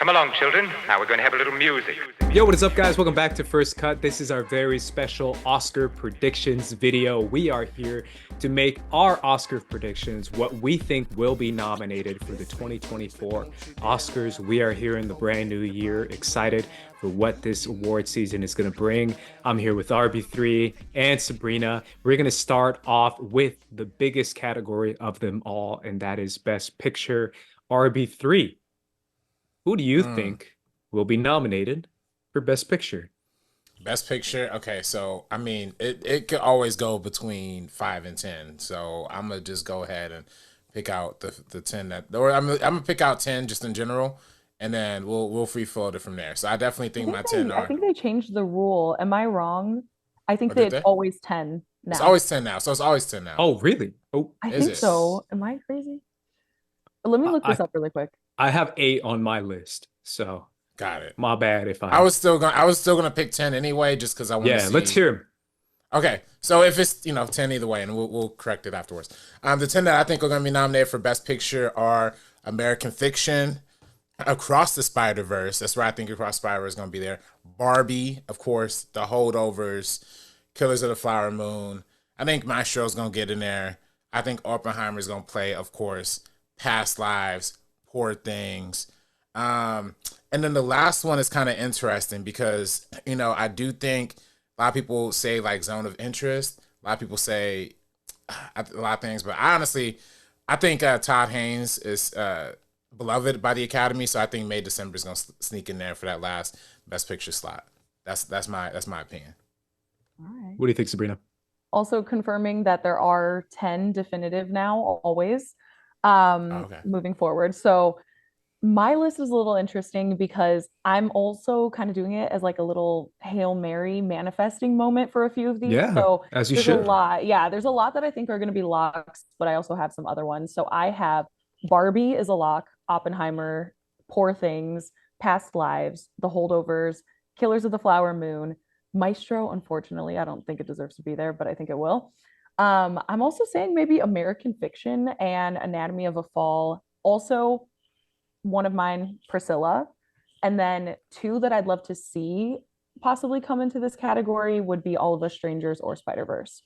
Come along, children. Now we're going to have a little music. Yo, what is up, guys? Welcome back to First Cut. This is our very special Oscar predictions video. We are here to make our Oscar predictions, what we think will be nominated for the 2024 Oscars. We are here in the brand new year, excited for what this award season is going to bring. I'm here with RB3 and Sabrina. We're going to start off with the biggest category of them all, and that is Best Picture. RB3, who do you think will be nominated for Best Picture? Best Picture. Okay, so I mean, it could always go between 5 and 10. So I'm gonna just go ahead and pick out the 10 that, or I'm gonna pick out 10 just in general, and then we'll free float it from there. So I definitely think my 10 I are. think they changed the rule. Am I wrong? I think Oh, that did it's they? always 10 now. It's always 10 now. So it's always 10 now. Oh, really? Oh, I Is think it? so. Am I crazy? Let me look this up really quick. I have 8 on my list, so Got it. my bad if I was still gonna pick 10 anyway, just because I want to Yeah, see. let's hear him. Okay, so if it's 10 either way, and we'll correct it afterwards. The 10 that I think are going to be nominated for Best Picture are American Fiction, Across the Spider-Verse. That's where I think Across the Spider-Verse is going to be there. Barbie, of course, The Holdovers, Killers of the Flower Moon. I think Maestro's going to get in there. I think Oppenheimer is going to play, of course, Past Lives, Poor Things. And then the last one is kind of interesting because, I do think a lot of people say like Zone of Interest. A lot of people say a lot of things, but I think Todd Haynes is beloved by the Academy, so I think May December is going to sneak in there for that last Best Picture slot. That's my opinion. All right. What do you think, Sabrina? Also confirming that there are 10 definitive now, always, Okay. moving forward. So my list is a little interesting because I'm also kind of doing it as like a little Hail Mary manifesting moment for a few of these. Yeah, So as you there's should. a lot. Yeah, there's a lot that I think are going to be locks, but I also have some other ones. So I have Barbie is a lock, Oppenheimer, Poor Things, Past Lives, The Holdovers, Killers of the Flower Moon, Maestro. Unfortunately, I don't think it deserves to be there, but I think it will. I'm also saying maybe American Fiction and Anatomy of a Fall. Also, one of mine, Priscilla. And then 2 that I'd love to see possibly come into this category would be All of Us Strangers or Spider-Verse.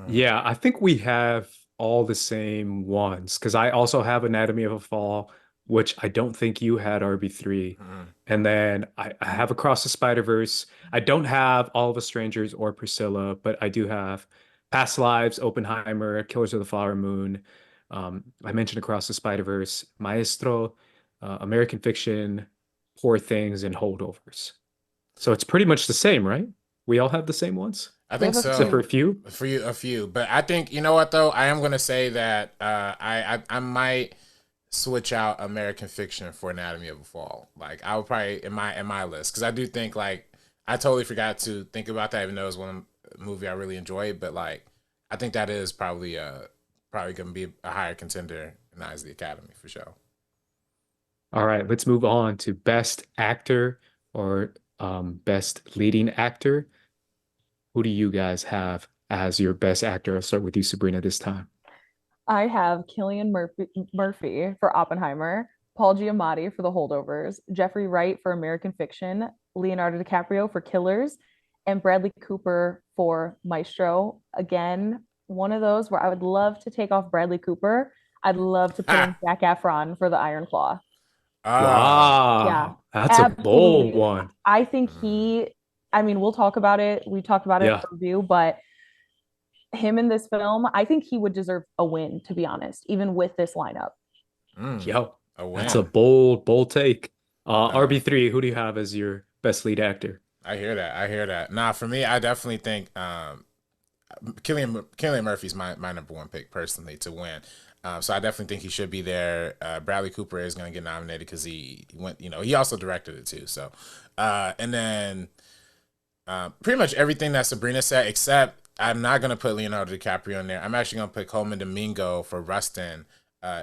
Yeah, I think we have all the same ones because I also have Anatomy of a Fall, which I don't think you had RB3. And then I have Across the Spider-Verse. I don't have All of Us Strangers or Priscilla, but I do have Past Lives, Oppenheimer, Killers of the Flower Moon. I mentioned Across the Spider-Verse, Maestro, American Fiction, Poor Things, and Holdovers. So it's pretty much the same, right? We all have the same ones, I think so. except for a few. For you, a few, but I think you know what though. I am gonna say that I might switch out American Fiction for Anatomy of a Fall. Like I would probably in my list because I do think like I totally forgot to think about that, even though it's one movie I really enjoyed. But like I think that is probably gonna be a higher contender in the eyes of the Academy for sure. All right, let's move on to Best Actor or Best Leading Actor. Who do you guys have as your Best Actor? I'll start with you, Sabrina, this time. I have Murphy for Oppenheimer, Paul Giamatti for The Holdovers, Jeffrey Wright for American Fiction, Leonardo DiCaprio for Killers, and Bradley Cooper for Maestro. Again, one of those where I would love to take off Bradley Cooper. I'd love to put in Zac Efron for The Iron Claw. Ah, Yeah, Wow, that's a bold absolutely. one. I think I mean, we'll talk about it. We talked about it Yeah. for review, but him in this film, I think he would deserve a win, to be honest, even with this lineup. Yo, a that's a win. bold take. RB3, who do you have as your best lead actor? I hear that. Nah, for me, I definitely think Cillian Murphy's my number one pick personally to win. So I definitely think he should be there. Bradley Cooper is going to get nominated because he went, he also directed it too. So, and then pretty much everything that Sabrina said, except I'm not going to put Leonardo DiCaprio in there. I'm actually going to put Coleman Domingo for Rustin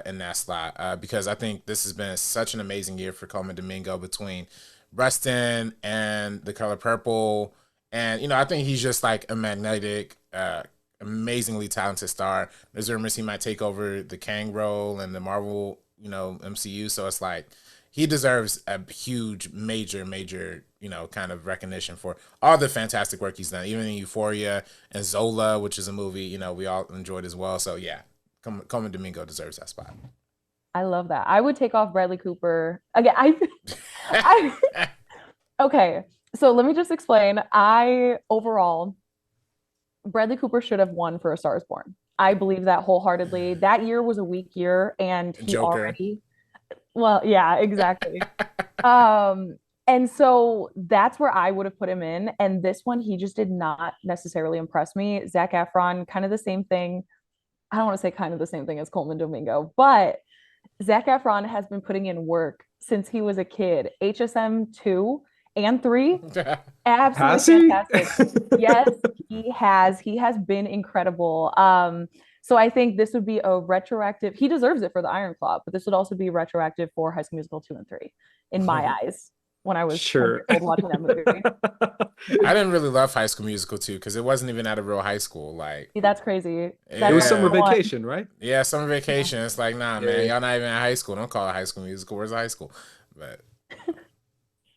in that slot because I think this has been such an amazing year for Coleman Domingo between Rustin and The Color Purple. And, I think he's just like a magnetic, amazingly talented star. There's rumors he might take over the Kang role in the Marvel MCU. So it's like he deserves a huge, major, kind of recognition for all the fantastic work he's done, even in Euphoria and Zola, which is a movie we all enjoyed as well. So yeah, Coleman Domingo deserves that spot. I love that. I would take off Bradley Cooper. Again, I okay. So let me just explain. I overall, Bradley Cooper should have won for A Star is Born. I believe that wholeheartedly. That year was a weak year, and he Joker. already, well, yeah, exactly. And so that's where I would have put him in. And this one, he just did not necessarily impress me. Zac Efron, kind of the same thing. I don't want to say kind of the same thing as Coleman Domingo, but Zac Efron has been putting in work since he was a kid. HSM 2 and 3, Has absolutely he? fantastic. Yes, he has. He has been incredible. So I think this would be a retroactive. He deserves it for the Iron Claw, but this would also be retroactive for High School Musical 2 and 3 in my eyes when I was 10 Sure. years old watching that movie. I didn't really love High School Musical too because it wasn't even at a real high school. Like, See, that's crazy. It That's was yeah, summer number one. vacation, right? yeah, summer vacation. It's like, nah, man, Yeah. y'all not even at high school. Don't call it High School Musical. Where's high school? But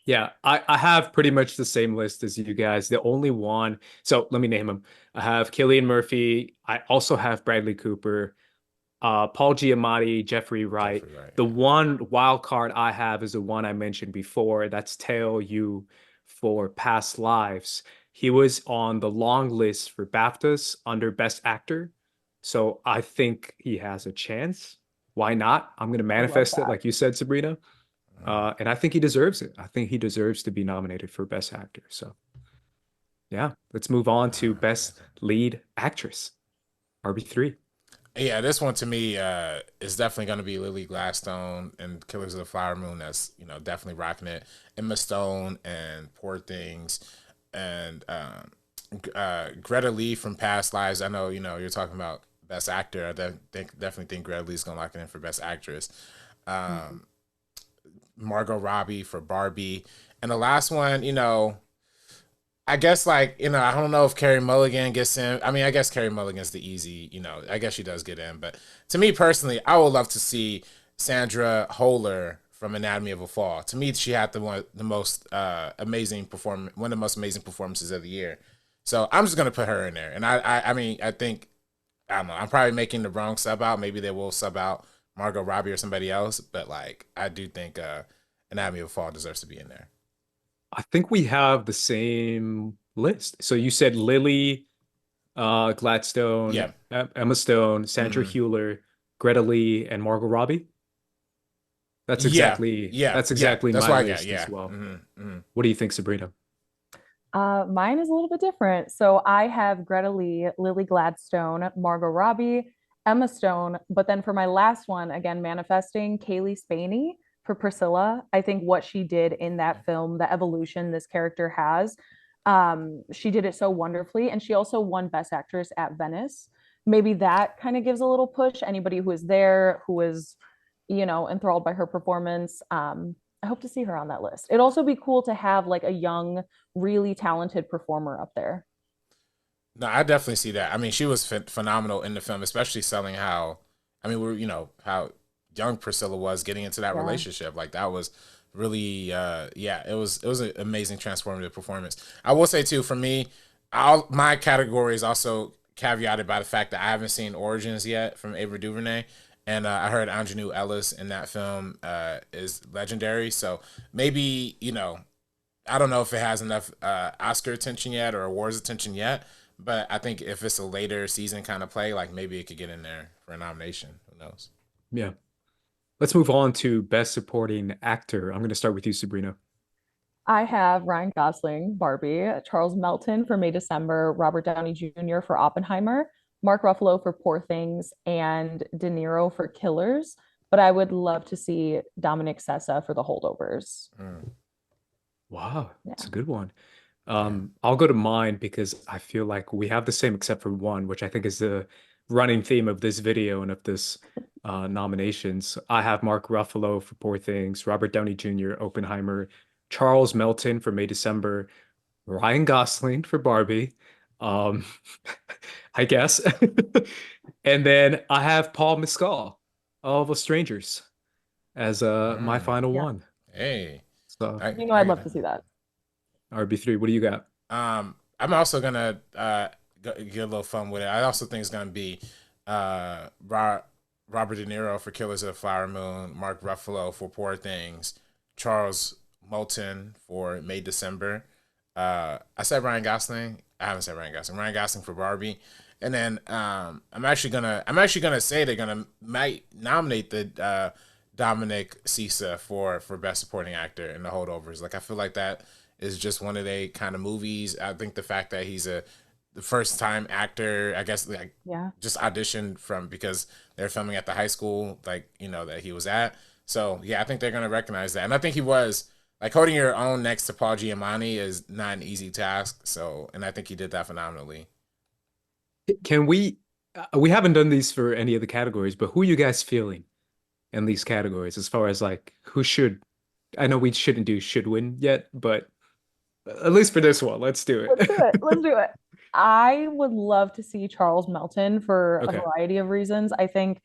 Yeah, I have pretty much the same list as you guys. The only one, so let me name them. I have Cillian Murphy. I also have Bradley Cooper, Paul Giamatti, Jeffrey Wright. Jeffrey Wright. The one wild card I have is the one I mentioned before. That's Teo Yu for Past Lives. He was on the long list for BAFTAs under Best Actor. So I think he has a chance. Why not? I'm going to I love manifest it, that. like you said, Sabrina. And I think he deserves it. I think he deserves to be nominated for Best Actor. So, yeah, let's move on to Best Lead Actress, RB3. Yeah, this one to me is definitely going to be Lily Gladstone and Killers of the Flower Moon. That's definitely rocking it. Emma Stone and Poor Things, and Greta Lee from Past Lives. I know you're talking about Best Actor. Definitely think Greta Lee's going to lock it in for Best Actress. Um, Margot Robbie for Barbie, and the last one, I guess I don't know if Carrie Mulligan gets in. I mean, I guess Carrie Mulligan's the easy, I guess she does get in. But to me personally, I would love to see Sandra Holler from Anatomy of a Fall. To me, she had the most amazing one of the most amazing performances of the year. So I'm just gonna put her in there. And I mean, I think I don't know. I'm probably making the wrong sub out. Maybe they will sub out Margot Robbie or somebody else. But I do think Anatomy of a Fall deserves to be in there. I think we have the same list. So you said Lily, Gladstone, Yeah. Emma Stone, Sandra Mhm. Hewler, Greta Lee, and Margot Robbie. That's Yeah, exactly yeah, that's yeah. exactly That's my what I got. list Yeah. as well. Hmm. What do you think, Sabrina? Mine is a little bit different. So I have Greta Lee, Lily Gladstone, Margot Robbie, Emma Stone, but then for my last one, again, manifesting Kaylee Spaney for Priscilla. I think what she did in that film, the evolution this character has, she did it so wonderfully. And she also won Best Actress at Venice. Maybe that kind of gives a little push. Anybody who is there, who is, enthralled by her performance. I hope to see her on that list. It'd also be cool to have like a young, really talented performer up there. No, I definitely see that. I mean, she was phenomenal in the film, especially selling how, I mean, how young Priscilla was getting into that Yeah. relationship. Like that was really, yeah, it was an amazing transformative performance. I will say too, for me, all my category is also caveated by the fact that I haven't seen Origins yet from Ava DuVernay. And I heard Ingenue Ellis in that film is legendary. So maybe, I don't know if it has enough Oscar attention yet or awards attention yet, but I think if it's a later season kind of play, like maybe it could get in there for a nomination. Who knows? Yeah. Let's move on to Best Supporting Actor. I'm going to start with you, Sabrina. I have Ryan Gosling, Barbie, Charles Melton for May December, Robert Downey Jr. for Oppenheimer, Mark Ruffalo for Poor Things, and De Niro for Killers. But I would love to see Dominic Sessa for The Holdovers. Mm, Wow, Yeah. that's a good one. yeah. I'll go to mine because I feel like we have the same except for one, which I think is the running theme of this video and of this nominations. I have Mark Ruffalo for Poor Things, Robert Downey Jr., Oppenheimer, Charles Melton for May December, Ryan Gosling for Barbie, um, I guess. And then I have Paul Mescal, All the Strangers. as my Mm. final Yeah. one. Hey, So I'd love to see that. RB3, what do you got? I'm also gonna get a little fun with it. I also think it's gonna be Robert De Niro for Killers of the Flower Moon, Mark Ruffalo for Poor Things, Charles Moulton for May December. I said Ryan Gosling. I haven't said Ryan Gosling. Ryan Gosling for Barbie. And then I'm actually gonna say they're gonna might nominate the Dominic Sisa for Best Supporting Actor in The Holdovers. Like I feel like that is just one of the kind of movies. I think the fact that he's the first time actor, I guess like Yeah. just auditioned from because they're filming at the high school like that he was at. So yeah, I think they're gonna recognize that, and I think he was like holding your own next to Paul Giamatti is not an easy task. So, and I think he did that phenomenally. Can we haven't done these for any of the categories, but who are you guys feeling in these categories as far as like who should, I know we shouldn't do should win yet, but at least for this one, let's do Let's do it. it. Let's do it. I would love to see Charles Melton for a Okay. variety of reasons. I think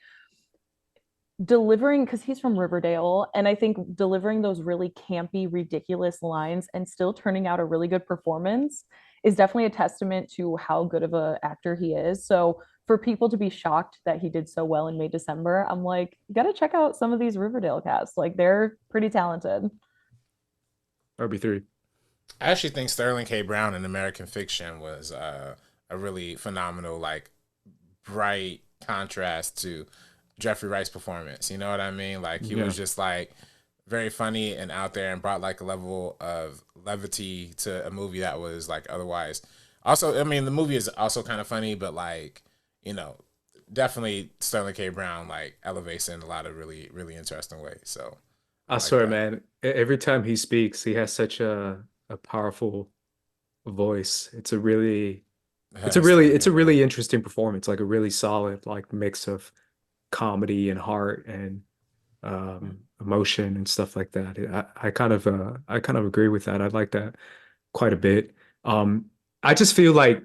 delivering, because he's from Riverdale, and I think delivering those really campy, ridiculous lines and still turning out a really good performance is definitely a testament to how good of a actor he is. So for people to be shocked that he did so well in May December, I'm like, you gotta check out some of these Riverdale casts. Like they're pretty talented. RB3. I actually think Sterling K. Brown in American Fiction was a really phenomenal, like bright contrast to Jeffrey Wright's performance. You know what I mean? Like he Yeah. was just like very funny and out there and brought like a level of levity to a movie that was like otherwise. Also, I mean, the movie is also kind of funny, but like you know, definitely Sterling K. Brown like elevates it in a lot of really really interesting ways. So I I like swear, that. man, every time he speaks, he has such a powerful voice. Sterling It's K. a Brown. really interesting performance, like a really solid like mix of comedy and heart and emotion and stuff like that. I kind of agree with that. I like that quite a bit. Um, I just feel like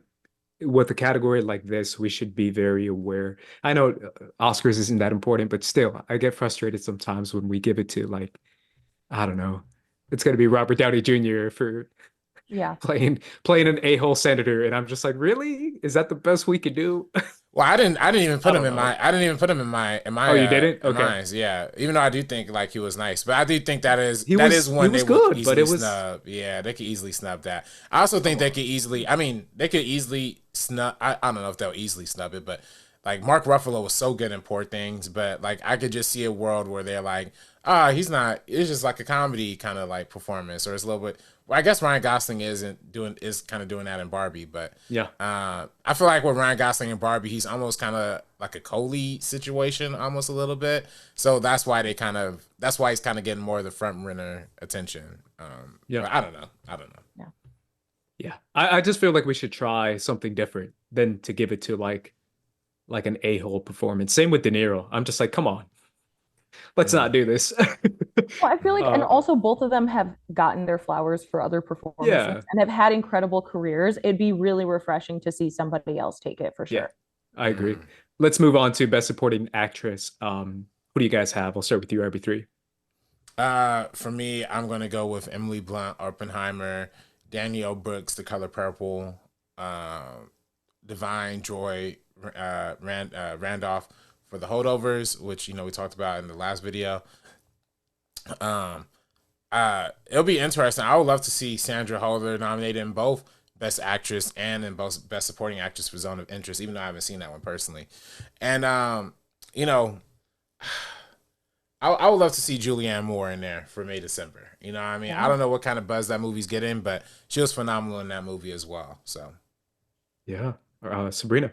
with a category like this, we should be very aware. I know Oscars isn't that important, but still, I get frustrated sometimes when we give it to like, I don't know, it's gonna be Robert Downey Jr. for Yeah. playing an a-hole senator, and I'm just like, really? Is that the best we could do? Well, I didn't even I put him don't in know. my I didn't even put him Oh, you didn't? in Okay. mine. Yeah, even though I do think like he was nice, but I do think that is He one they was would good, but easily it was snub. Yeah, they could easily snub that. I also think they could easily. I mean, they could easily snub. I don't know if they'll easily snub it, but like Mark Ruffalo was so good in Poor Things, but like I could just see a world where they're like, he's not. It's just like a comedy kind of like performance, or it's a little bit. Well, I guess Ryan Gosling is kind of doing that in Barbie, but yeah. I feel like with Ryan Gosling and Barbie, he's almost kind of like a co-lead situation, almost a little bit. So that's why he's kind of getting more of the front runner attention. Yeah. But I don't know. I don't know. Yeah. Yeah. I just feel like we should try something different than to give it to like an a-hole performance. Same with De Niro. I'm just like, come on, let's not Mm. do this. Well, I feel like, and Uh, also both of them have gotten their flowers for other performances yeah, and have had incredible careers. It'd be really refreshing to see somebody else take it for yeah, sure. I agree. Mm. Let's move on to Best Supporting Actress. Who do you guys have? I'll start with you, RB3. For me, I'm gonna go with Emily Blunt, Oppenheimer, Danielle Brooks, The Color Purple, Divine Joy, Randolph for The Holdovers, which we talked about in the last video. Um, it'll be interesting. I would love to see Sandra Holder nominated in both Best Actress and in both Best Supporting Actress for Zone of Interest, even though I haven't seen that one personally. And you know, I would love to see Julianne Moore in there for May December. You know what I mean? I Yeah. don't know what kind of buzz that movie's getting, but she was phenomenal in that movie as well. So Yeah. Sabrina.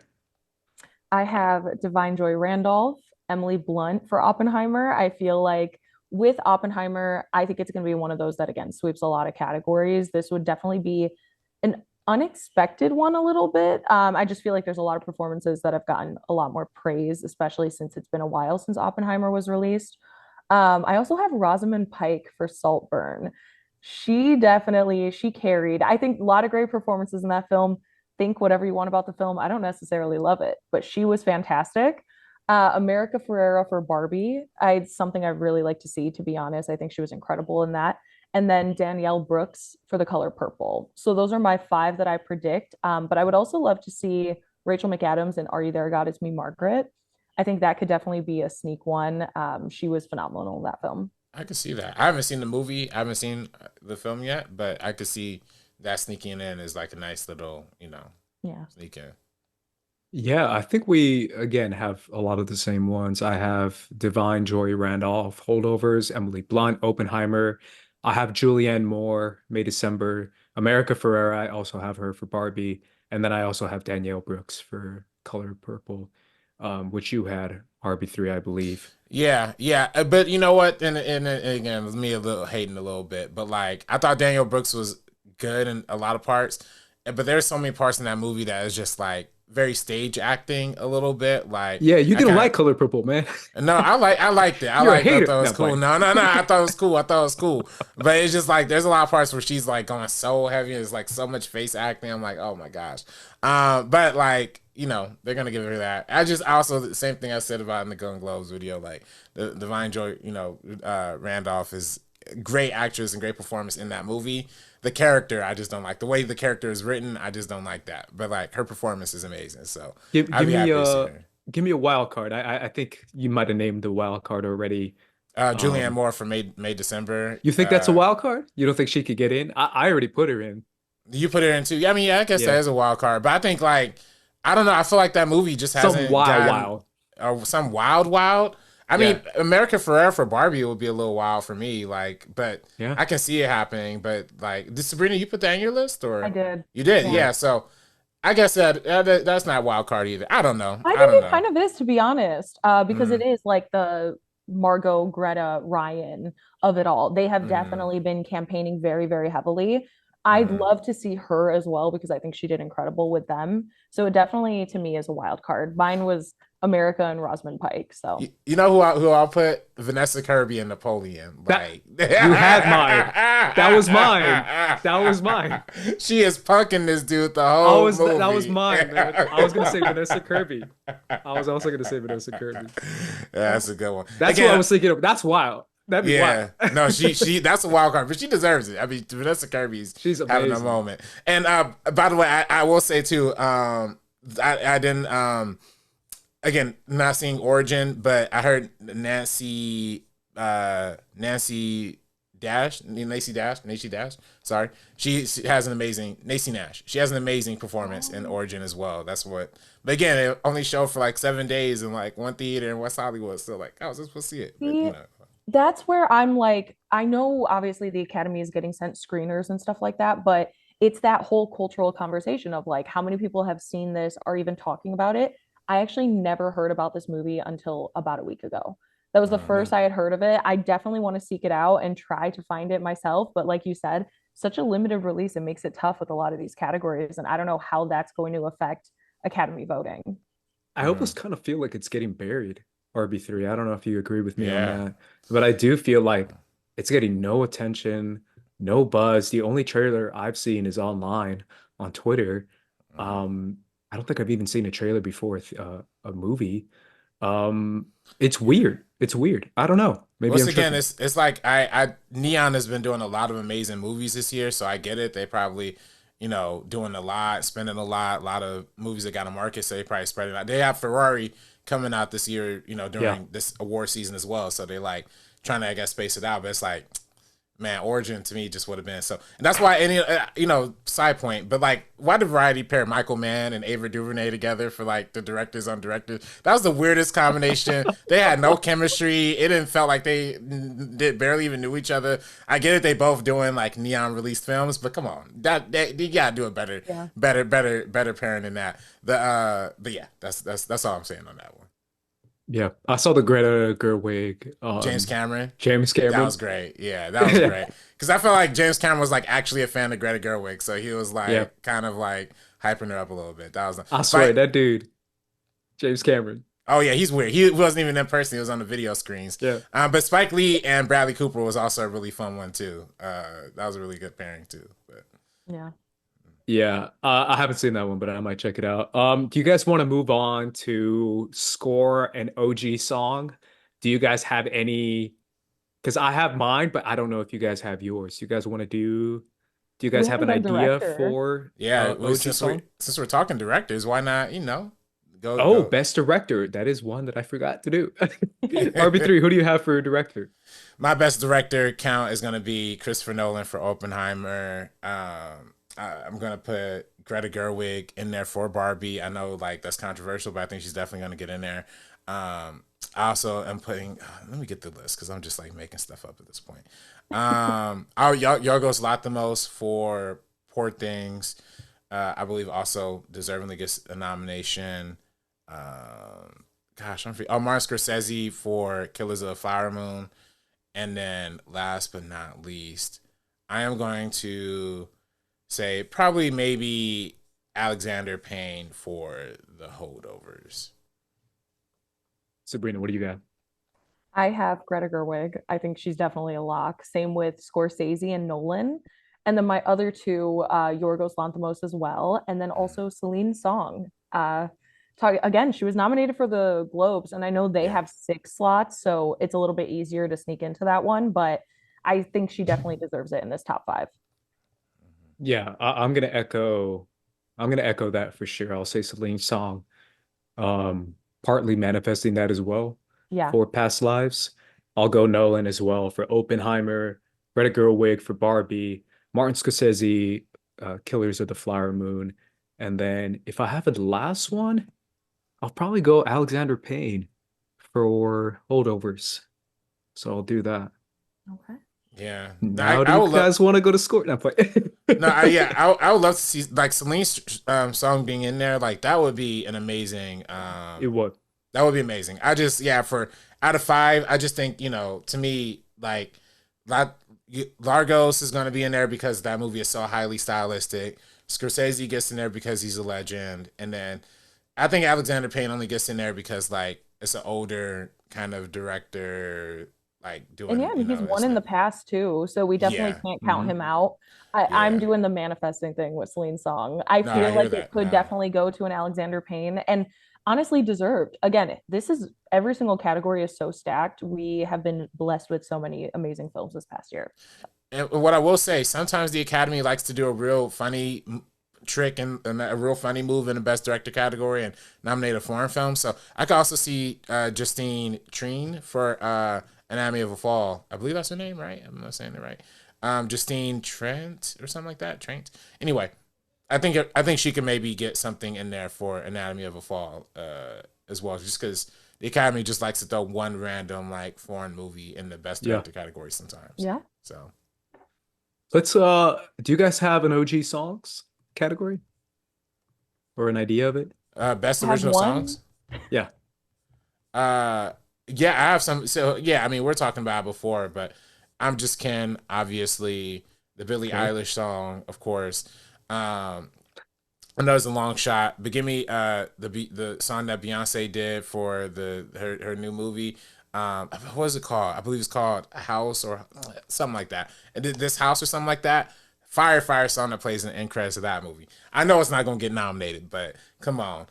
I have Divine Joy Randolph, Emily Blunt for Oppenheimer. I feel like with Oppenheimer, I think it's going to be one of those that, again, sweeps a lot of categories. This would definitely be an unexpected one a little bit. I just feel like there's a lot of performances that have gotten a lot more praise, especially since it's been a while since Oppenheimer was released. I also have Rosamund Pike for Saltburn. She carried. I think a lot of great performances in that film. Think whatever you want about the film. I don't necessarily love it, but she was fantastic. America Ferrera for Barbie. It's something I'd really like to see, to be honest. I think she was incredible in that. And then Danielle Brooks for The Color Purple. So those are my five that I predict. But I would also love to see Rachel McAdams in Are You There, God? It's Me, Margaret. I think that could definitely be a sneak one. She was phenomenal in that film. I could see that. I haven't seen the movie. I haven't seen the film yet, but I could see that sneaking in is like a nice little, Yeah. sneak in. Yeah, I think we again have a lot of the same ones. I have Divine Joy Randolph, Holdovers, Emily Blunt, Oppenheimer. I have Julianne Moore, May December, America Ferrera. I also have her for Barbie, and then I also have Danielle Brooks for Color Purple, which you had RB3, I believe. Yeah, yeah, but you know what? And again, with me a little hating a little bit, but like I thought Daniel Brooks was good in a lot of parts, but there's so many parts in that movie that is just like very stage acting a little bit. Like Yeah, you I didn't kinda, like Color Purple, man. no, I liked it. I You're a liked it. I hater. thought it was No, cool. playing. No. I thought it was cool. I thought it was cool. But it's just like there's a lot of parts where she's like going so heavy. It's like so much face acting. I'm like, oh my gosh. But like, they're gonna give her that. I also the same thing I said about in the Golden Globes video, like the Divine Joy, Randolph is a great actress and great performance in that movie. The character, I just don't like the way the character is written. I just don't like that. But like her performance is amazing. So Give, I'd give be me happy to see a her. give me a wild card. I think you might have named the wild card already. Julianne Um, Moore for May December. you think that's a wild card? You don't think she could get in? I already put her in. You put her in too. I mean, yeah, I guess that Yeah. is a wild card. But I think like I don't know. I feel like that movie just Some hasn't wild, gotten wild. some wild. I mean, America Ferrera for Barbie would be a little wild for me. Like, but Yeah. I can see it happening. But like, did Sabrina, you put that in your list or I did. you did? Yeah. Yeah. So I guess that's not wild card either. I don't know. I I think don't it know. kind of is, to be honest, because it Mm, is like the Margot, Greta, Ryan of it all. They have mm, definitely been campaigning very, very heavily. I'd mm. love to see her as well because I think she did incredible with them. So it definitely, to me, is a wild card. Mine was America and Rosamund Pike. So You know who I'll put? Vanessa Kirby and Napoleon. That Like you had mine. That was mine. That was mine. She is punking this dude the whole movie. That was mine, man. I was gonna say Vanessa Kirby. I was also gonna say Vanessa Kirby. Yeah, that's a good one. That's Again, what I was thinking of. That's wild. That'd be yeah, wild. no, she that's a wild card, but she deserves it. I mean, Vanessa Kirby's She's having a amazing. moment. And by the way, I will say too, I didn't again not seeing Origin, but I heard Nancy Dash. Sorry, she has an amazing Nacy Nash. She has an amazing performance in Origin as well. That's what. But again, it only showed for like 7 days in like one theater in West Hollywood. So like, I was just supposed to see it. But, see, that's where I'm like, I know obviously the Academy is getting sent screeners and stuff like that, but it's that whole cultural conversation of like how many people have seen this, are even talking about it. I actually never heard about this movie until about a week ago. That was the first I had heard of it. I definitely want to seek it out and try to find it myself. But like you said, such a limited release, it makes it tough with a lot of these categories. And I don't know how that's going to affect Academy voting. I almost kind of feel like it's getting buried, RB3. I don't know if you agree with me on Yeah. that, but I do feel like it's getting no attention, no buzz. The only trailer I've seen is online on Twitter. I don't think I've even seen a trailer before a movie. It's weird. It's weird. I don't know. Maybe Once I'm again, tripping. it's like I Neon has been doing a lot of amazing movies this year, so I get it. They probably, doing a lot, spending a lot of movies that got a market, so they probably spread it out. They have Ferrari coming out this year, during Yeah. this award season as well. So they like trying to, I guess, space it out. But it's like, man, Origin to me just would have been so, and that's why any side point, but like, why did Variety pair Michael Mann and Ava DuVernay together for like the directors on directors? That was the weirdest combination. They had no chemistry. It didn't felt like they did barely even knew each other. I get it, they both doing like Neon released films, but come on, that you gotta do it better, Yeah. better pairing than that. But yeah, that's all I'm saying on that one. Yeah, I saw the Greta Gerwig, James Cameron. James That Cameron. was great. Yeah, that was great. Because I felt like James Cameron was like actually a fan of Greta Gerwig, so he was like Yeah. kind of like hyping her up a little bit. That was. I swear But- that dude, James Cameron. Oh yeah, he's weird. He wasn't even in person. He was on the video screens. Yeah. But Spike Lee and Bradley Cooper was also a really fun one too. That was a really good pairing too. But Yeah. Yeah, I haven't seen that one, but I might check it out. Do you guys want to move on to score an OG song? Do you guys have any? Because I have mine, but I don't know if you guys have yours. You guys want to do you We guys have haven't an done idea director. for Yeah, well, OG song? since we're talking directors, why not, Oh, go. best director. That is one that I forgot to do. RB3, who do you have for director? My best director count is gonna be Christopher Nolan for Oppenheimer. I'm gonna put Greta Gerwig in there for Barbie. I know like that's controversial, but I think she's definitely gonna get in there. I also am putting. Let me get the list because I'm just like making stuff up at this point. Our Yorgos Lanthimos for Poor Things. I believe also deservingly gets a nomination. Gosh, I'm free. Oh, Martin Scorsese for Killers of the Flower Moon. And then last but not least, I am going to say probably maybe Alexander Payne for the holdovers. Sabrina, what do you got? I have Greta Gerwig. I think she's definitely a lock. Same with Scorsese and Nolan. And then my other two, Yorgos Lanthimos as well. And then Mm, also Celine Song. Again, she was nominated for the Globes, and I know they yeah. have 6 slots, so it's a little bit easier to sneak into that one. But I think she definitely deserves it in this top five. Yeah, I'm gonna echo. I'm gonna echo that for sure. I'll say Celine Song. Partly manifesting that as well Yeah. for Past Lives. I'll go Nolan as well for Oppenheimer, Greta Gerwig for Barbie, Martin Scorsese, Killers of the Flower Moon, and then if I have a last one, I'll probably go Alexander Payne for Holdovers. So I'll do that. Okay. Yeah. No, Now, do I you would love. guys want to go to score? No, No, I would love to see like Celine's song being in there. Like that would be an amazing. It would. That would be amazing. I just yeah for out of five, I just think to me like La- Largos is going to be in there because that movie is so highly stylistic. Scorsese gets in there because he's a legend, and then I think Alexander Payne only gets in there because like it's an older kind of director, like And doing yeah, and he's his won in the thing. past too, so we definitely Yeah, can't count Mhm. him out. I'm yeah. doing the manifesting thing with Celine Song. I No, I feel hear like it that could now. definitely go to an Alexander Payne, and honestly deserved. Again, this is every single category is so stacked. We have been blessed with so many amazing films this past year. And what I will say, sometimes the Academy likes to do a real funny trick and a real funny move in the Best Director category and nominate a foreign film. So I could also see Justine Treen for Anatomy of a Fall. I believe that's her name, right? I'm not saying it right. Justine Trent or something like that. Trent. Anyway, I think she could maybe get something in there for Anatomy of a Fall as well, just because the Academy just likes to throw one random like foreign movie in the Best Yeah. Director category sometimes. Yeah, So. Let's do you guys have an OG songs category or an idea of it? Best I have original one. songs. Yeah. Uh, yeah, I have some. So yeah, I mean, we're talking about it before, but I'm just Ken. Obviously, the Billie Okay. Eilish song, of course. I know it's a long shot, but give me the song that Beyonce did for the her new movie. What is it called? I believe it's called House or something like that. And this house or something like that. Fire song that plays in the end credits of that movie. I know it's not gonna get nominated, but come on.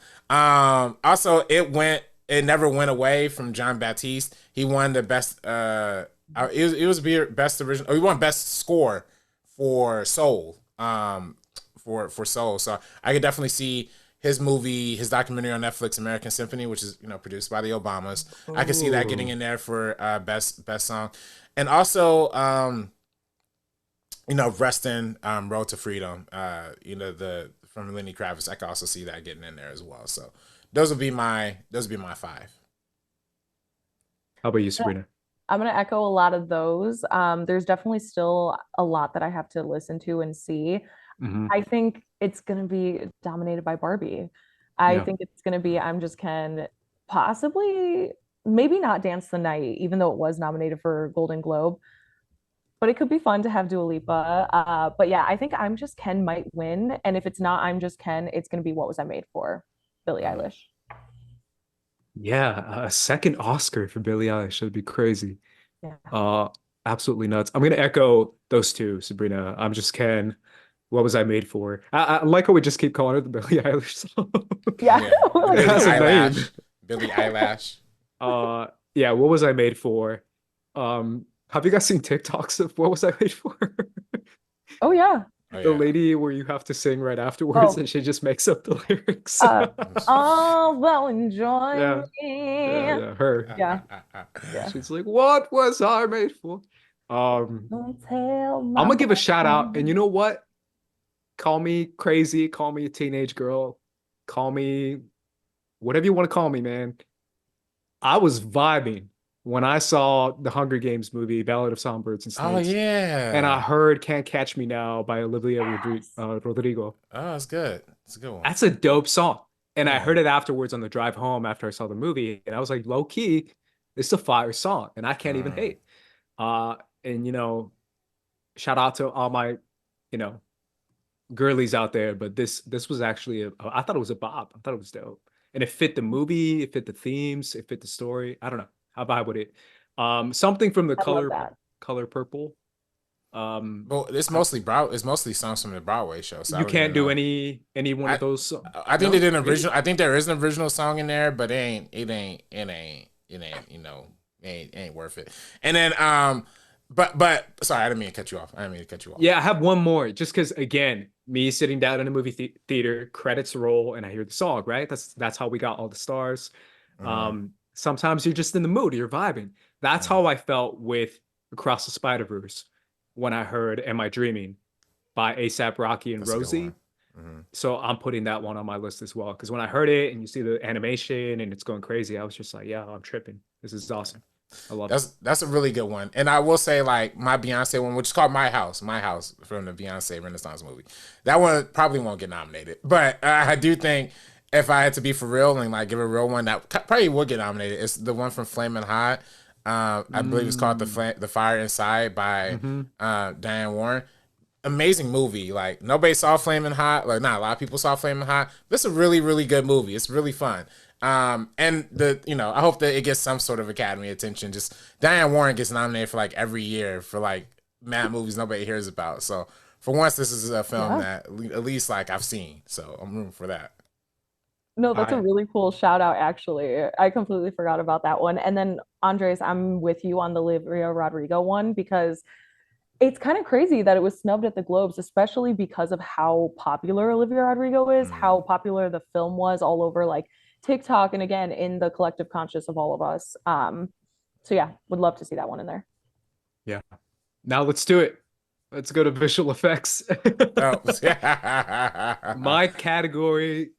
Also, it never went away from John Baptiste. He won the best. It was best original. Oh, he won best score for Soul. For Soul. So I could definitely see his movie, his documentary on Netflix, American Symphony, which is produced by the Obamas. I could see that getting Oh. in there for best song, and also Reston, Road to Freedom. The from Lenny Kravitz. I could also see that getting in there as well. So those would be my five. How about you, Sabrina? I'm gonna echo a lot of those. There's definitely still a lot that I have to listen to and see. Hmm. I think it's gonna be dominated by Barbie. I Yeah. think it's gonna be I'm Just Ken, possibly, maybe not Dance the Night, even though it was nominated for Golden Globe. But it could be fun to have Dua Lipa. But yeah, I think I'm Just Ken might win. And if it's not I'm Just Ken, it's gonna be What Was I Made For? Billie Mm. Eilish. Yeah. A second Oscar for Billie Eilish. That'd be crazy. Yeah. Uh, Absolutely nuts. I'm gonna echo those two, Sabrina. I'm just Ken. What was I made for? I like how we just keep calling it the Billie Eilish song. Yeah. Yeah, Like, It has a name. Billie Eyelash. Uh, yeah, what was I made for? Have you guys seen TikToks of what was I made for? oh yeah. Oh The yeah. lady where you have to sing right afterwards Oh, and she just makes up the lyrics. uh, oh, well, enjoy Yeah, me. yeah, her. Yeah. Yeah. She's like, "What was I made for?" Um, Don't tell I'm my gonna give a shout out, and you boyfriend. know what? Call me crazy, call me a teenage girl, call me whatever you want to call me, man. I was vibing when I saw the Hunger Games movie, Ballad of Songbirds and Oh Snakes, and I yeah. heard "Can't Catch Me Now" by Olivia Yes. Rodrigo. Oh, that's good. It's a good one. That's a dope song. And I Yeah. heard it afterwards on the drive home after I saw the movie, and I was like, low key, it's a fire song, and I can't even Mm. hate. Uh, and shout out to all my, you know, girlies out there, but this was actually I thought it was a bop. I thought it was dope. And it fit the movie, it fit the themes, it fit the story. I don't know. I vibe with it. Something from the I love that. color purple. Well, it's mostly songs from the Broadway show, so I You don't even can't do know. any one I of those. I think No, they did an really? original. I think there is an original song in there, but it ain't worth it. And then but sorry, I didn't mean to cut you off. I didn't mean to cut you off. Yeah, I have one more. Just because, again, me sitting down in a movie theater, credits roll, and I hear the song. Right? That's how we got all the stars. Mm-hmm. Sometimes you're just in the mood, you're vibing. That's how I felt with Across the Spider-Verse when I heard "Am I Dreaming" by ASAP Rocky and That's a good Rosie. one. Mm-hmm. So I'm putting that one on my list as well. Because when I heard it and you see the animation and it's going crazy, I was just like, yeah, I'm tripping. This is awesome. I love it. That's a really good one. And I will say, like, my Beyonce one, which is called My House from the Beyonce Renaissance movie. That one probably won't get nominated. But I do think if I had to be for real and like give a real one, that probably would get nominated. It's the one from Flamin' Hot. I believe it's called the Fire Inside by Mhm. Diane Warren. Amazing movie. Like, nobody saw Flamin' Hot. Like, not a lot of people saw Flamin' Hot. But it's a really, really good movie. It's really fun. And I hope that it gets some sort of Academy attention. Just Diane Warren gets nominated for like every year for like mad movies nobody hears about. So for once, this is a film that at least like I've seen. So I'm rooting for that. No, All that's a right. really cool shout out, actually. I completely forgot about that one. And then, Andres, I'm with you on the Olivia Rodrigo one because it's kind of crazy that it was snubbed at the Globes, especially because of how popular Olivia Rodrigo is, how Mm. popular the film was all over like TikTok and again in the collective conscious of all of us. So yeah, would love to see that one in there. Yeah. Now let's do it. Let's go to visual effects. Oh. My category,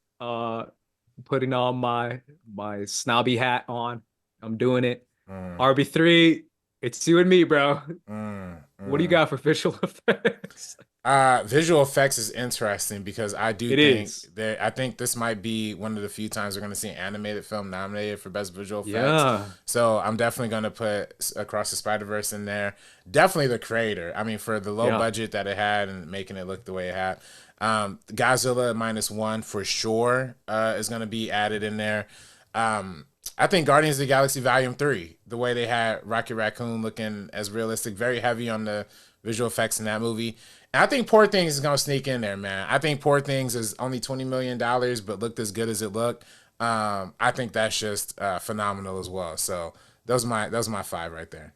putting on my snobby hat on. I'm doing it. Mm, RB3, it's you and me, bro. What do you mm. got for visual effects? Visual effects is interesting because I do It think is. that I think this might be one of the few times we're going to see an animated film nominated for best visual effects. Yeah. So I'm definitely going to put Across the Spider-Verse in there. Definitely the creator. I mean, for the low Yeah. budget that it had and making it look the way it had. Godzilla -1 for sure is going to be added in there. I think Guardians of the Galaxy Volume 3, the way they had Rocket Raccoon looking as realistic, very heavy on the visual effects in that movie. And I think Poor Things is going to sneak in there, man. I think Poor Things is only $20 million, but looked as good as it looked. I think that's just phenomenal as well. So those are my five right there.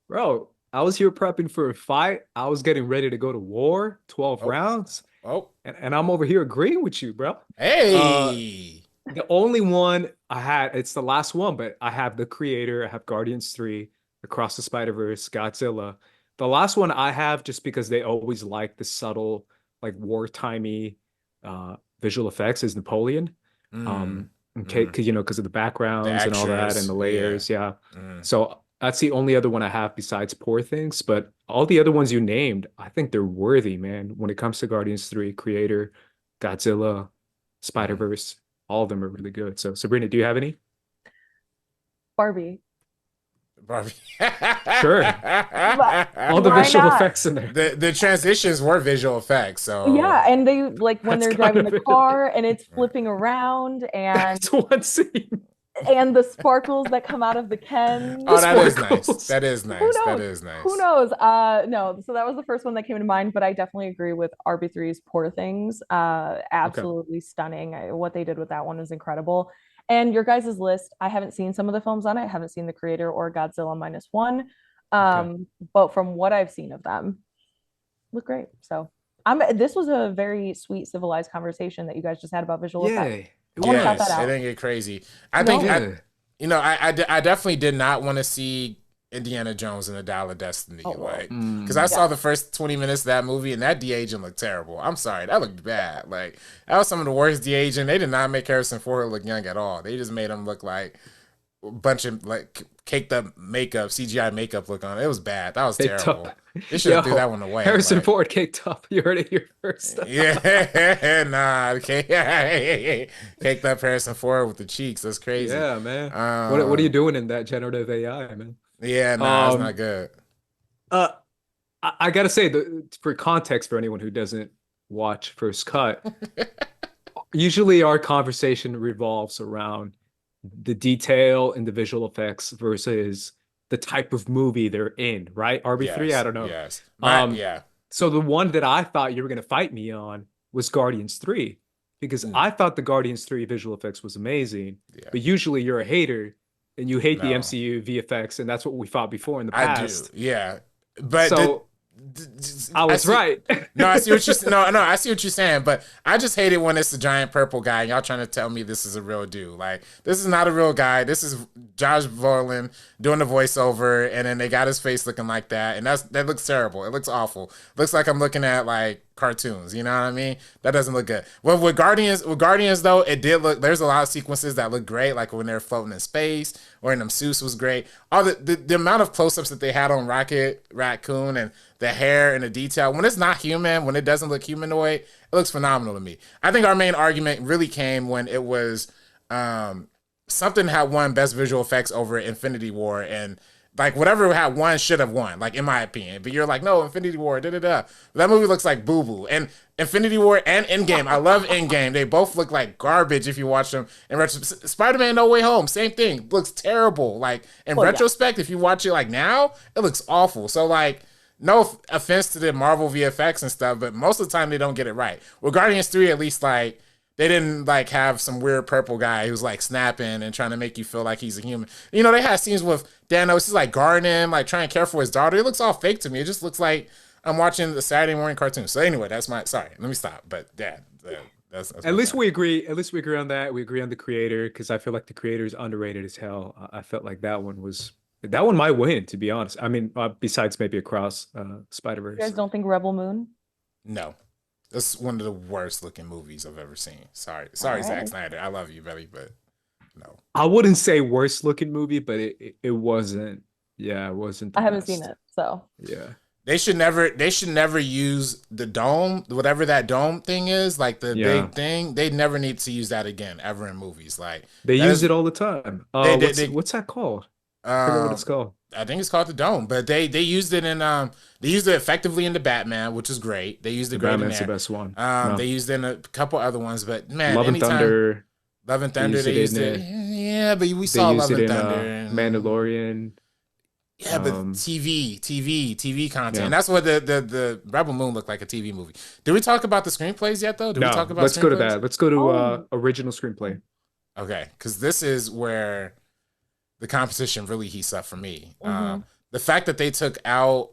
Bro, I was here prepping for a fight. I was getting ready to go to war, 12 Oh, rounds, oh, and I'm over here agreeing with you, bro. hey. The only one I had, it's the last one, but I have the creator, I have Guardians 3, Across the Spider-Verse, Godzilla. The last one I have, just because they always like the subtle, like wartimey visual effects, is Napoleon. Mm, Okay, mm. because of the The backgrounds and all that and extras, the yeah. layers, yeah. Mm. So that's the only other one I have besides Poor Things, but all the other ones you named, I think they're worthy, man. When it comes to Guardians 3, Creator, Godzilla, Mm. Spider-Verse, all of them are really good. So Sabrina, do you have any? Barbie. Barbie. Sure. All the Why visual not? effects in there. The transitions were visual effects, so Yeah, and they like when That's they're kind driving of the it. car and it's flipping around and That's one scene. and the sparkles that come out of the Oh, Kens. that is nice. Sparkles. That is Who nice. That knows? is nice. Who knows? No. So that was the first one that came to mind, but I definitely agree with RB3's Poor Things. Okay. Absolutely stunning. What they did with that one is incredible. And your guys' list, I haven't seen some of the films on it. I haven't seen The Creator or Godzilla Minus One. Okay. But from what I've seen of them, look great. So this was a very sweet, civilized conversation that you guys just had about visual Yeah. effects. It I want to shout Yes, that was. it out. didn't get crazy. I No, think Yeah. I definitely did not want to see Indiana Jones and the Dial of Destiny, oh, well. like, because I Mm. saw Yeah. the first 20 minutes of that movie and that de-aging looked terrible. I'm sorry, that looked bad. Like, that was some of the worst de-aging. They did not make Harrison Ford look young at all. They just made him look like a bunch of like caked up makeup, CGI makeup look on it. It was bad. That was Caked terrible. up. They should have threw Yo, that one away. Harrison Like, Ford caked up. You heard it here first. yeah, nah, caked up Harrison Ford with the cheeks. That's crazy. Yeah, man. What are you Um, doing in that generative AI, man? yeah, nah, it's Um, not good. uh, I gotta say, for context for anyone who doesn't watch First Cut, usually our conversation revolves around the detail and the visual effects versus the type of movie they're in, right? RB3, I Yes, don't know. yes. Um, Yeah. so the one that I thought you were gonna fight me on was Guardians 3, because Mm, I thought the Guardians 3 visual effects was amazing, yeah. but usually you're a hater and you hate the No, MCU VFX, and that's what we fought before in the I do. past. Yeah, but So I I was see. right. No, I see what you no, I see what you're saying, but I just hate it when it's a giant purple guy and y'all trying to tell me this is a real dude. Like, this is not a real guy. This is Josh Brolin doing the voiceover, and then they got his face looking like that, and that looks terrible. It looks awful. Looks like I'm looking at like cartoons. You know what I mean? That doesn't look good. Well, with Guardians though, it did look. There's a lot of sequences that look great, like when they're floating in space or in them suits was great. All the amount of close ups that they had on Rocket Raccoon and the hair and the detail. When it's not human, when it doesn't look humanoid, it looks phenomenal to me. I think our main argument really came when it was something had won Best Visual Effects over Infinity War, and like whatever had won should have won, like in my opinion. But you're like, no, Infinity War, da da da. That movie looks like boo boo. And Infinity War and Endgame, I love Endgame. They both look like garbage if you watch them. In Spider-Man No Way Home, same thing, looks terrible. Like in Well, yeah. retrospect, if you watch it like now, it looks awful. So like, no offense to the Marvel VFX and stuff, but most of the time they don't get it right. With Guardians 3, at least like they didn't like have some weird purple guy who's like snapping and trying to make you feel like he's a human. You know, they had scenes with Thanos, he's like guarding him, like trying to care for his daughter. It looks all fake to me. It just looks like I'm watching the Saturday morning cartoon. So anyway, sorry, let me stop. But yeah, that's At my least point. we agree. At least we agree on that. We agree on the creator, because I feel like the creator is underrated as hell. I felt like that one might win, to be honest. I mean, besides maybe Across You Spider-Verse. guys don't think Rebel Moon? No. It's one of the worst looking movies I've ever seen. Sorry, All Zack right. Snyder. I love you, buddy, but no. I wouldn't say worst looking movie, but it wasn't. Yeah, it wasn't the I haven't seen best. it, so Yeah, They should never use the dome, whatever that dome thing is, like the yeah. big thing. They never need to use that again ever in movies. Like They that use is it all the time. they What's that called? I forget what it's called. I think it's called the dome, but they used it in they used it effectively in the Batman, which is great. They used it The great in Batman's the there. best one. They No. used it in a couple other ones, but man, Love and anytime Thunder. Love and They Thunder, used they it used in it. Yeah, but we They saw used Love it and in Thunder and Mandalorian. yeah, but Um, TV content. yeah. And that's what the Rebel Moon looked like, a TV movie. Did we talk about the screenplays yet, though? Did we talk No, about let's go to screenplays? that. Let's go to Oh. original screenplay. Okay, because this is where the competition really heats up for me. Mhm. The fact that they took out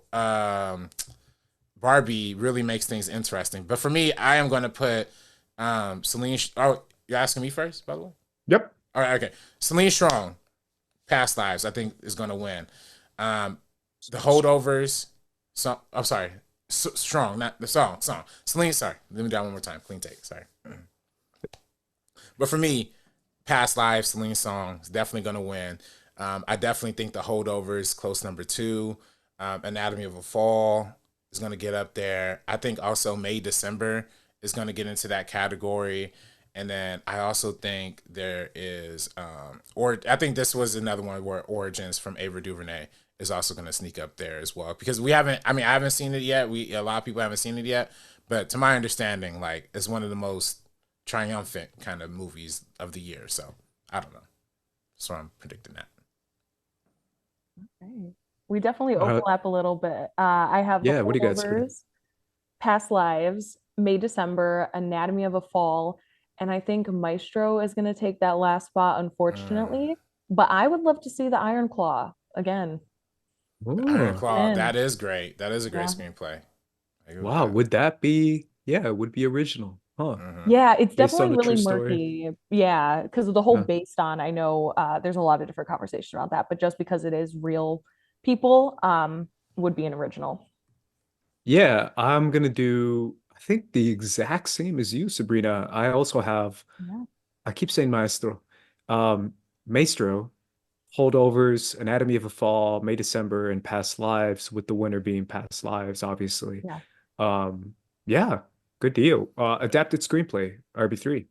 Barbie really makes things interesting. But for me, I am going to put Celine. Oh, you're asking me first, by the way? Yep. All right, okay. Celine Strong, Past Lives, I think is going to win. The Holdovers, I'm sorry, Strong, not the song. Celine, sorry. Let me do that one more time. Clean take, sorry. But for me, Past Lives, Celine Song is definitely going to win. I definitely think The Holdovers, close number 2. Anatomy of a Fall is going to get up there. I think also May, December is going to get into that category. And then I also think there is, or I think this was another one where Origins from Ava DuVernay is also going to sneak up there as well. Because I haven't seen it yet. A lot of people haven't seen it yet. But to my understanding, like, it's one of the most triumphant kind of movies of the year. So I don't know. So I'm predicting that. Okay. We definitely Uh, overlap a little bit. I have The yeah, what do you got, Sabrina? Holdovers, Past Lives, May December, Anatomy of a Fall, and I think Maestro is going to take that last spot, Mm. unfortunately. But I would love to see the Iron Claw again. Iron Oh, Get Claw, in. that is great. That is a great Yeah. screenplay. I agree with wow. that. Would that be? Yeah, it would be original, huh? Hmm. Yeah, it's Based definitely on a really true story. murky. Yeah, because of the whole Yeah. based on, I know there's a lot of different conversation around that, but just because it is real people, would be an original. Yeah, I'm gonna do, I think the exact same as you, Sabrina. I also have, Yeah. I keep saying Maestro. Maestro, Holdovers, Anatomy of a Fall, May December, and Past Lives, with the winner being Past Lives, obviously. Yeah. Um, yeah, good deal. Adapted screenplay, RB3.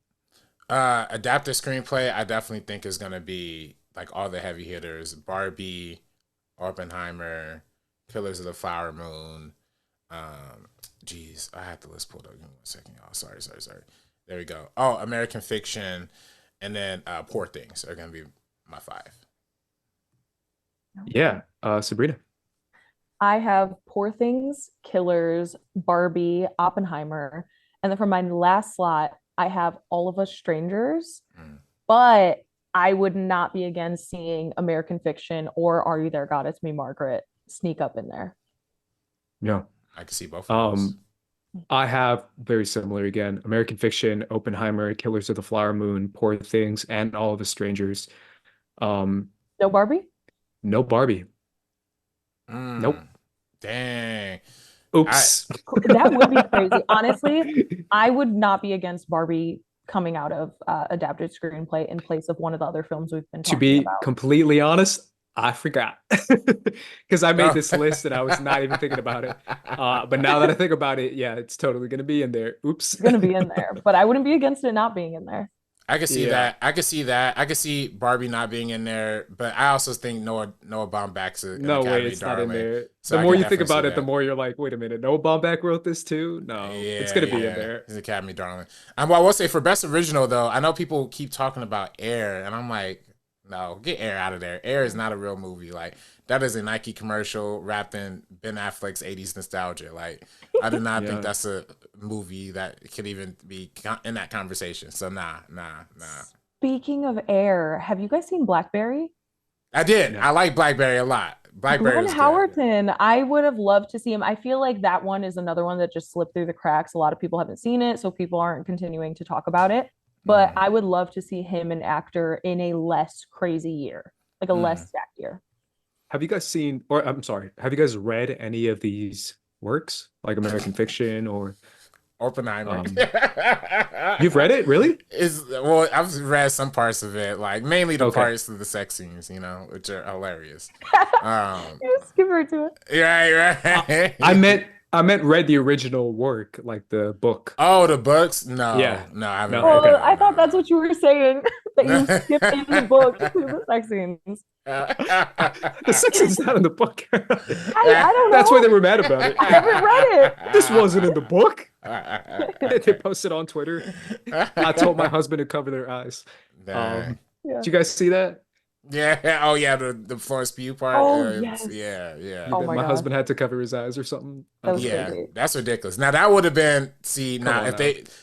Adapted screenplay, I definitely think is gonna be like all the heavy hitters: Barbie, Oppenheimer, Killers of the Flower Moon. Geez, I had the list pulled up. Give me 1 second, y'all. Sorry. There we go. Oh, American Fiction, and then Poor Things are gonna be my five. Yeah, Sabrina. I have Poor Things, Killers, Barbie, Oppenheimer, and then for my last slot, I have All of Us Strangers. Mm. But I would not be against seeing American Fiction or Are You There, God? It's Me, Margaret sneak up in there. Yeah. I can see both of those. Um, I have very similar again. American Fiction, Oppenheimer, Killers of the Flower Moon, Poor Things, and All of the Strangers. Um, No Barbie? no Barbie. Nope. Mm. Dang. I Oops. That would be crazy. Honestly, I would not be against Barbie coming out of adapted screenplay in place of one of the other films we've been To talking be about. completely honest, I forgot because I made no. this list and I was not even thinking about it. But now that I think about it, yeah, it's totally going to be in there. Oops. It's gonna be in there, but I wouldn't be against it not being in there. I could see Yeah. that. I could see that. I could see Barbie not being in there, but I also think Noah Baumbach's an No way, Academy it's not in darling, there. so The I more could you think definitely see about it, the that. more you're like, wait a minute, Noah Baumbach wrote this too? No, it's Yeah, going to be in yeah, there. he's an Academy darling. Well, I will say for best original though, I know people keep talking about Air, and I'm like, no, get Air out of there. Air is not a real movie. Like that is a Nike commercial wrapped in Ben Affleck's '80s nostalgia. Like I do not think Yeah. that's a movie that could even be in that conversation. So nah. Speaking of Air, have you guys seen Blackberry? I did. No. I like Blackberry a lot. Blackberry Glenn was good. Howerton, I would have loved to see him. I feel like that one is another one that just slipped through the cracks. A lot of people haven't seen it, so people aren't continuing to talk about it. But Mm-hmm. I would love to see him an actor in a less crazy year, like a Mm-hmm. less stacked year. Have you guys seen, or I'm sorry, have you guys read any of these works, like American Fiction or Oppenheimer. um you've read it, really? Well, I've read some parts of it, like mainly the Okay. parts of the sex scenes, which are hilarious. Um, You skip right to it. I right. meant I meant read the original work, like the book. Oh, the books? Yeah. No, I haven't No, read okay. Well, that. I thought No, that's what you were saying, that you skipped in the book to the sex scenes. The sex is not in the book. I don't That's why know. they were mad about it. I haven't read it. This wasn't in the book. it. They posted on Twitter. I told my husband to cover their eyes. Dang. Yeah. Did you guys see that? Yeah. Oh, yeah. The Florence Pugh part. Oh, It's- yes. Yeah. Oh my My gosh. husband had to cover his eyes or something. That was Yeah, crazy. that's ridiculous. Now that would have been Come now on if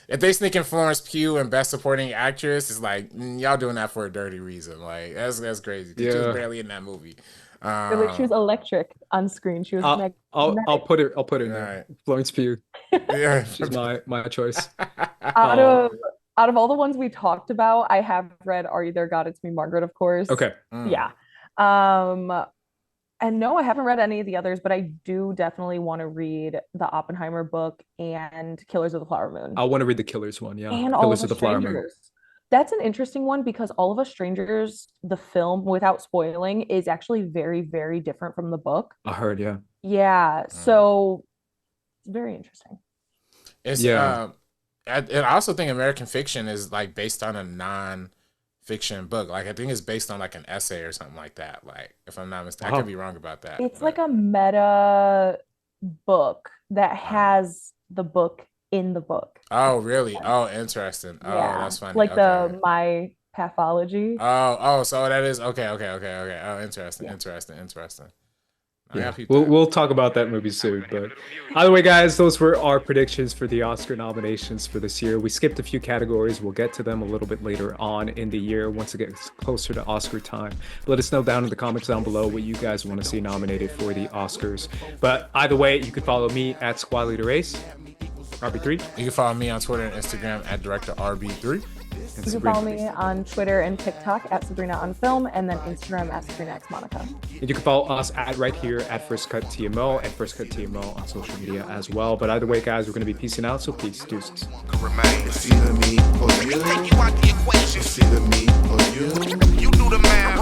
now. they sneak in Florence Pugh and Best Supporting Actress, it's like y'all doing that for a dirty reason. Like that's crazy. She was Yeah. barely in that movie. Really, she was electric on screen. She was I'll put her in there. Right. Florence Pugh. Yeah. She's my choice. out Uh, of out of all the ones we talked about, I have read Are You There, God? It's Me, Margaret, of course. okay. Mm. Yeah. And no, I haven't read any of the others, but I do definitely want to read the Oppenheimer book and Killers of the Flower Moon I want to read the Killers one. Yeah. and All of Killers of Us the Flower Moon. Strangers. That's an interesting one because All of Us Strangers, the film, without spoiling, is actually very, very different from the book. I heard, yeah. Yeah. So it's very interesting. It's Yeah. I also think American Fiction is like based on a non-fiction book. Like I think it's based on like an essay or something like that. Like if I'm not mistaken, I could Wow. be wrong about that. It's but- like a meta book that has the book in the book. Oh, really? Oh, interesting. Oh, Yeah. that's funny. Like Okay. the My Pathology. So that is okay. Oh, interesting. Yeah, we'll talk about that movie soon. But either way, guys, those were our predictions for the Oscar nominations for this year. We skipped a few categories. We'll get to them a little bit later on in the year once it gets closer to Oscar time. Let us know down in the comments down below what you guys want to see nominated for the Oscars. But either way, you can follow me at Squad Leader Ace, RB3. You can follow me on Twitter and Instagram at Director RB3. You can follow me on Twitter and TikTok at Sabrina on Film, and then Instagram at Sabrina X Monica. And you can follow us right here at First Cut TMO and First Cut TMO on social media as well. But either way, guys, we're going to be peacing out. So peace, deuces. It's either me or you. It's either me or you. You do the math.